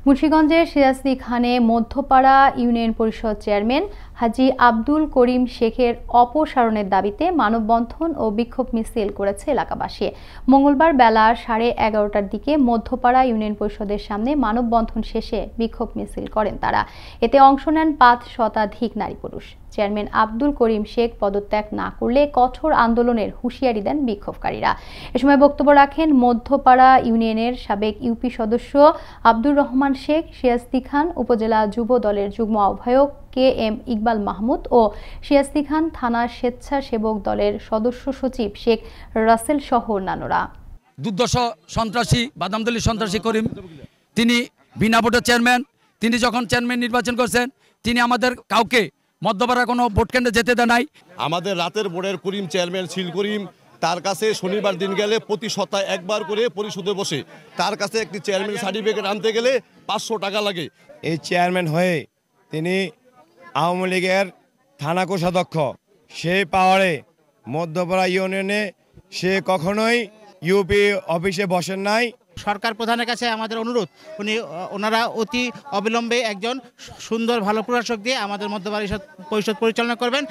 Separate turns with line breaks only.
মুন্সিগঞ্জের সিরাজদি খানে মধ্যপাড়া ইউনিয়ন পরিষদ চেয়ারম্যান হাজী আব্দুল করিম শেখের অপসারণের দাবিতে মানববন্ধন ও বিক্ষোভ মিছিল করেছে এলাকাবাসী। মঙ্গলবার বেলা 11:30টার দিকে মধ্যপাড়া ইউনিয়ন পরিষদের সামনে মানববন্ধন শেষে বিক্ষোভ মিছিল করেন তারা। এতে অংশ নেন 5 শতাধিক নারী পুরুষ। চেয়ারম্যান আব্দুল করিম শেখ পদত্যাগ না করলে কঠোর আন্দোলনের হুঁশিয়ারি দেন বিক্ষোভকারীরা। এ সময় বক্তব্য রাখেন মধ্যপাড়া ইউনিয়নের সাবেক ইউপি সদস্য আব্দুর রহমান শেখ, সিরাজদি খান উপজেলা যুব দলের যুগ্ম আহ্বায়ক KM ইকবাল মাহমুদ ও সিরাজদি খান থানা স্বেচ্ছাসেবক দলের সদস্য সচিব শেখ রাসেল সহ অন্যান্যরা।
দুর্দশ সন্ত্রাসী বাদামদলী সন্ত্রাসী করিম, তিনি বিনা ভোটের চেয়ারম্যান। তিনি যখন চেয়ারম্যান নির্বাচন করছেন, তিনি আমাদের কাউকে মধ্যপাড়া কোনো ভোট কেন্দ্রে যেতে দেয় নাই।
আমাদের রাতের বোর্ডের করিম চেয়ারম্যান ছিল করিম, তার কাছে শনিবার দিন গেলে প্রতি সপ্তাহে একবার করে পরিশোধে বসে। তার কাছে একটি চেয়ারম্যান সার্টিফিকেট আনতে গেলে 500 টাকা লাগে।
এই চেয়ারম্যান হয়ে তিনি আওয়ামী লীগের থানা কোষাধ্যক্ষ, সেই পাওয়ারে মধ্যপাড়া ইউনিয়নে সে কখনোই ইউপি অফিসে বসেন নাই।
সরকার প্রধানের কাছে আমাদের অনুরোধ, ওনারা অতি অবিলম্বে একজন সুন্দর ভালো প্রশাসক দিয়ে আমাদের মধ্যপাড়া পরিষদ পরিচালনা করবেন।